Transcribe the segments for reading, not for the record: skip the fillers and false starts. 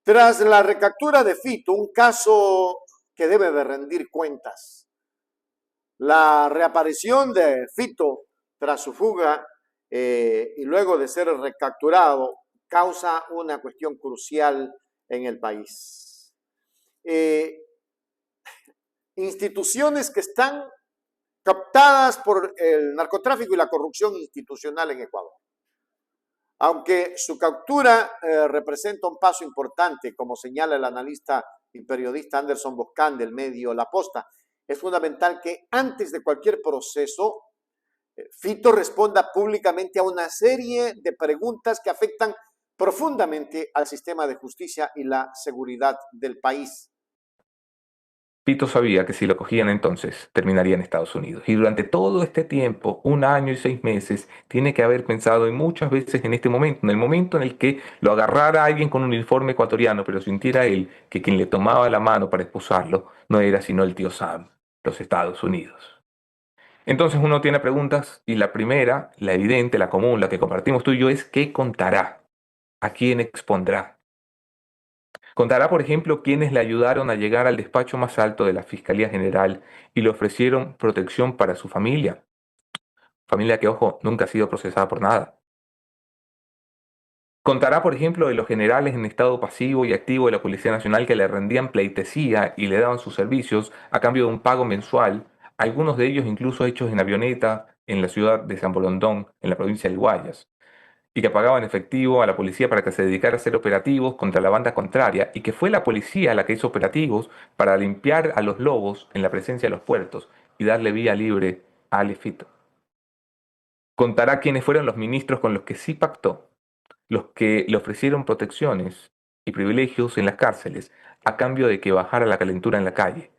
Tras la recaptura de Fito, un caso que debe de rendir cuentas, la reaparición de Fito tras su fuga y luego de ser recapturado causa una cuestión crucial en el país. Eh, Instituciones que están captadas por el narcotráfico y la corrupción institucional en Ecuador. Aunque su captura representa un paso importante, como señala el analista y periodista Anderson Boscan del medio La Posta, es fundamental que antes de cualquier proceso, Fito responda públicamente a una serie de preguntas que afectan profundamente al sistema de justicia y la seguridad del país. Pito sabía que si lo cogían entonces terminaría en Estados Unidos. Y durante todo este tiempo, 1 año y 6 meses, tiene que haber pensado y muchas veces en este momento, en el momento en el que lo agarrara alguien con un uniforme ecuatoriano, pero sintiera él que quien le tomaba la mano para esposarlo no era sino el tío Sam, los Estados Unidos. Entonces uno tiene preguntas y la primera, la evidente, la común, la que compartimos tú y yo es ¿qué contará? ¿A quién expondrá? Contará, por ejemplo, quiénes le ayudaron a llegar al despacho más alto de la Fiscalía General y le ofrecieron protección para su familia. Familia que, ojo, nunca ha sido procesada por nada. Contará, por ejemplo, de los generales en estado pasivo y activo de la Policía Nacional que le rendían pleitesía y le daban sus servicios a cambio de un pago mensual, algunos de ellos incluso hechos en avioneta en la ciudad de San Borondón, en la provincia del Guayas, y que pagaban efectivo a la policía para que se dedicara a hacer operativos contra la banda contraria, y que fue la policía la que hizo operativos para limpiar a los lobos en la presencia de los puertos y darle vía libre a Ale Fito. Contará quiénes fueron los ministros con los que sí pactó, los que le ofrecieron protecciones y privilegios en las cárceles a cambio de que bajara la calentura en la calle.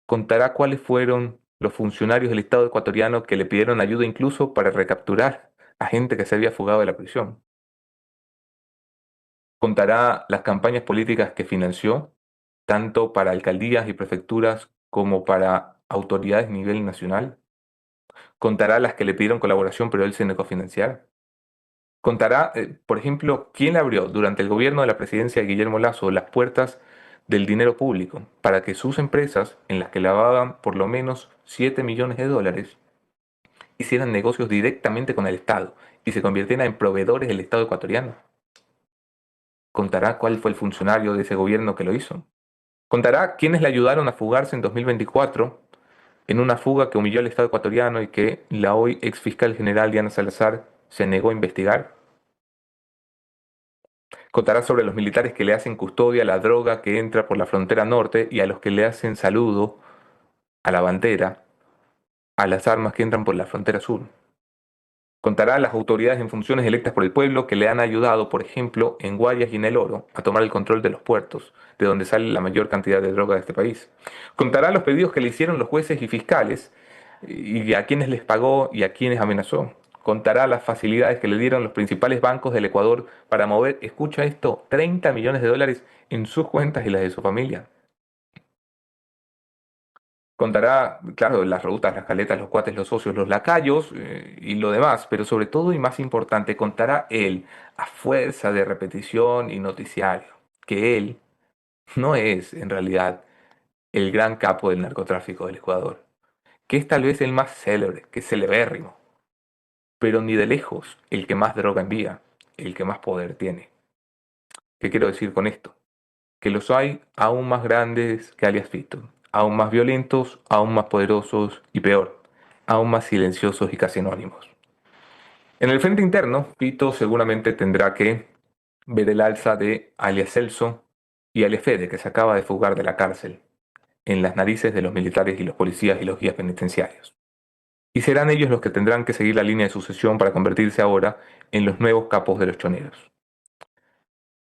Contará cuáles fueron los funcionarios del Estado ecuatoriano que le pidieron ayuda incluso para recapturar a gente que se había fugado de la prisión. Contará las campañas políticas que financió, tanto para alcaldías y prefecturas como para autoridades a nivel nacional. Contará las que le pidieron colaboración pero él se negó a financiar. Contará, por ejemplo, quién le abrió durante el gobierno de la presidencia de Guillermo Lasso las puertas del dinero público para que sus empresas, en las que lavaban por lo menos 7 millones de dólares, hicieran negocios directamente con el Estado y se convirtieran en proveedores del Estado ecuatoriano. Contará cuál fue el funcionario de ese gobierno que lo hizo. Contará quiénes le ayudaron a fugarse en 2024 en una fuga que humilló al Estado ecuatoriano y que la hoy ex fiscal general Diana Salazar se negó a investigar. Contará sobre los militares que le hacen custodia a la droga que entra por la frontera norte y a los que le hacen saludo a la bandera, a las armas que entran por la frontera sur. Contará a las autoridades en funciones electas por el pueblo que le han ayudado, por ejemplo, en Guayas y en El Oro, a tomar el control de los puertos, de donde sale la mayor cantidad de droga de este país. Contará los pedidos que le hicieron los jueces y fiscales, y a quienes les pagó y a quienes amenazó. Contará las facilidades que le dieron los principales bancos del Ecuador para mover, escucha esto, 30 millones de dólares en sus cuentas y las de su familia. Contará, claro, las rutas, las caletas, los cuates, los socios, los lacayos y lo demás, pero sobre todo y más importante, contará él, a fuerza de repetición y noticiario, que él no es en realidad el gran capo del narcotráfico del Ecuador, que es tal vez el más célebre, que es celebérrimo, pero ni de lejos el que más droga envía, el que más poder tiene. ¿Qué quiero decir con esto? Que los hay aún más grandes que alias Fito, aún más violentos, aún más poderosos y peor, aún más silenciosos y casi anónimos. En el frente interno, Fito seguramente tendrá que ver el alza de alias Celso y alias Fede, que se acaba de fugar de la cárcel, en las narices de los militares y los policías y los guías penitenciarios. Y serán ellos los que tendrán que seguir la línea de sucesión para convertirse ahora en los nuevos capos de los choneros.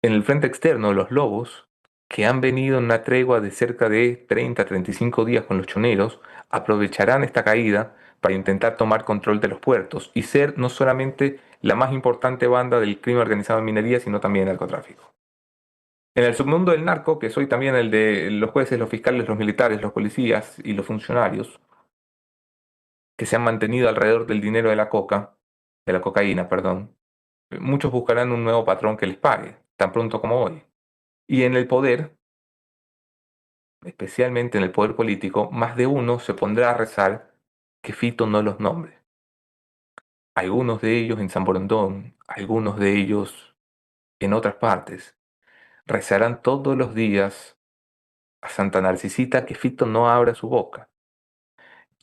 En el frente externo, los lobos, que han venido en una tregua de cerca de 30 a 35 días con los choneros, aprovecharán esta caída para intentar tomar control de los puertos y ser no solamente la más importante banda del crimen organizado en minería, sino también el narcotráfico. En el submundo del narco, que soy también el de los jueces, los fiscales, los militares, los policías y los funcionarios, que se han mantenido alrededor del dinero de la cocaína, perdón, muchos buscarán un nuevo patrón que les pague, tan pronto como hoy. Y en el poder, especialmente en el poder político, más de uno se pondrá a rezar que Fito no los nombre. Algunos de ellos en San Borondón, algunos de ellos en otras partes, rezarán todos los días a Santa Narcisita que Fito no abra su boca.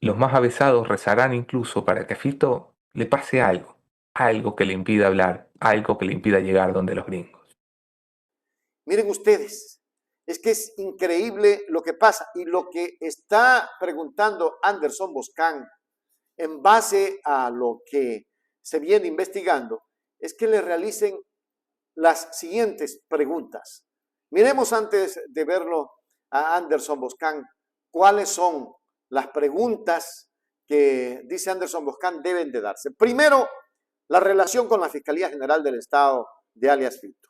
Los más avesados rezarán incluso para que a Fito le pase algo, algo que le impida hablar, algo que le impida llegar donde los gringos. Miren ustedes, es que es increíble lo que pasa y lo que está preguntando Anderson Boscan en base a lo que se viene investigando es que le realicen las siguientes preguntas. Miremos antes de verlo a Anderson Boscan cuáles son las preguntas que dice Anderson Boscan deben de darse. Primero, la relación con la Fiscalía General del Estado de alias Fito.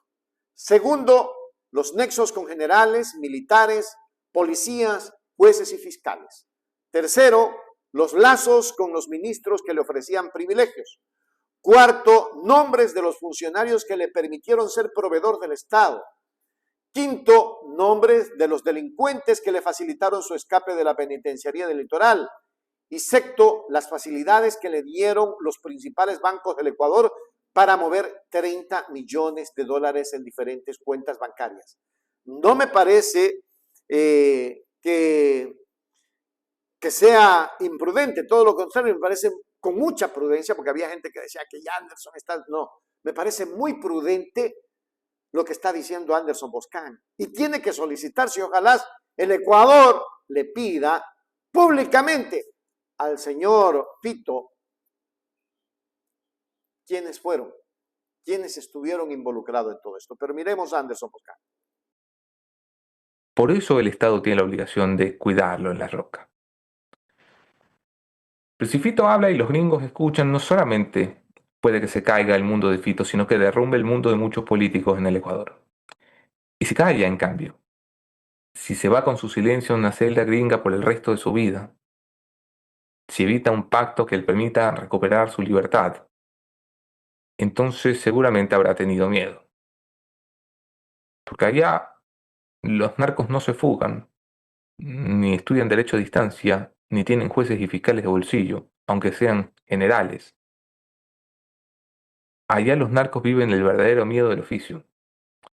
Segundo, los nexos con generales, militares, policías, jueces y fiscales. Tercero, los lazos con los ministros que le ofrecían privilegios. Cuarto, nombres de los funcionarios que le permitieron ser proveedor del Estado. Quinto, nombres de los delincuentes que le facilitaron su escape de la penitenciaría del litoral. Y sexto, las facilidades que le dieron los principales bancos del Ecuador para mover 30 millones de dólares en diferentes cuentas bancarias. No me parece que sea imprudente, todo lo contrario, me parece con mucha prudencia, porque había gente que decía que ya Anderson está... No, me parece muy prudente lo que está diciendo Anderson Boscan. Y tiene que solicitarse, ojalá el Ecuador le pida públicamente al señor Fito quiénes fueron, quiénes estuvieron involucrados en todo esto. Pero miremos a Anderson Boscan. Por eso el Estado tiene la obligación de cuidarlo en la roca. Pero si Fito habla y los gringos escuchan, no solamente puede que se caiga el mundo de Fito, sino que derrumbe el mundo de muchos políticos en el Ecuador. Y si calla, en cambio, si se va con su silencio a una celda gringa por el resto de su vida, si evita un pacto que le permita recuperar su libertad, entonces seguramente habrá tenido miedo. Porque allá los narcos no se fugan, ni estudian derecho a distancia, ni tienen jueces y fiscales de bolsillo, aunque sean generales. Allá los narcos viven el verdadero miedo del oficio.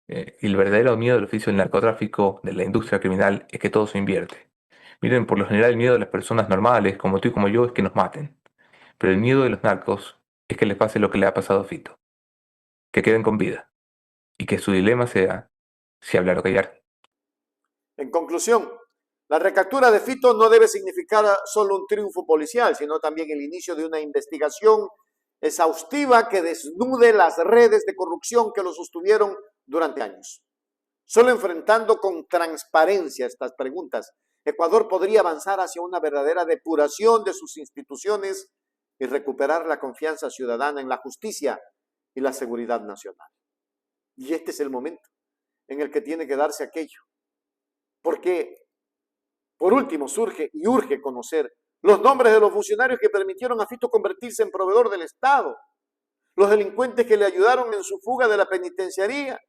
Y el verdadero miedo del oficio del narcotráfico, de la industria criminal, es que todo se invierte. Miren, por lo general el miedo de las personas normales, como tú y como yo, es que nos maten. Pero el miedo de los narcos es que les pase lo que le ha pasado a Fito. Que queden con vida. Y que su dilema sea si hablar o callar. En conclusión, la recaptura de Fito no debe significar solo un triunfo policial, sino también el inicio de una investigación exhaustiva que desnude las redes de corrupción que lo sostuvieron durante años. Solo enfrentando con transparencia estas preguntas, Ecuador podría avanzar hacia una verdadera depuración de sus instituciones y recuperar la confianza ciudadana en la justicia y la seguridad nacional. Y este es el momento en el que tiene que darse aquello. Porque, por último, surge y urge conocer los nombres de los funcionarios que permitieron a Fito convertirse en proveedor del Estado, los delincuentes que le ayudaron en su fuga de la penitenciaría.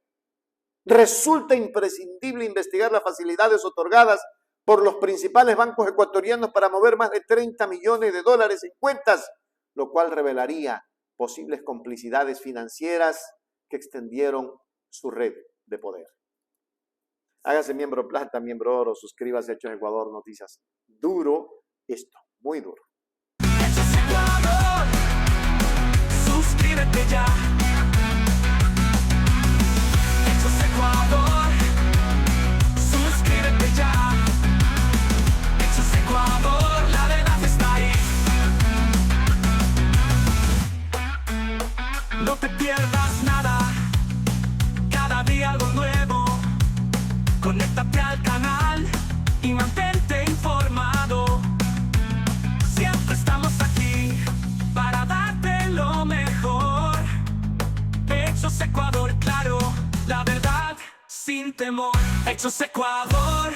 Resulta imprescindible investigar las facilidades otorgadas por los principales bancos ecuatorianos para mover más de 30 millones de dólares en cuentas, lo cual revelaría posibles complicidades financieras que extendieron su red de poder. Hágase miembro plata, miembro oro, suscríbase a Hechos Ecuador Noticias. Duro esto, muy duro. Hechos Ecuador, suscríbete ya. Hechos Ecuador, suscríbete ya. Hechos Ecuador, la verdad está ahí. No te pierdas nada, cada día algo nuevo. Conéctate al canal y mantente informado. Siempre estamos aquí para darte lo mejor. Hechos Ecuador, claro, la verdad sin temor. Hechos Ecuador.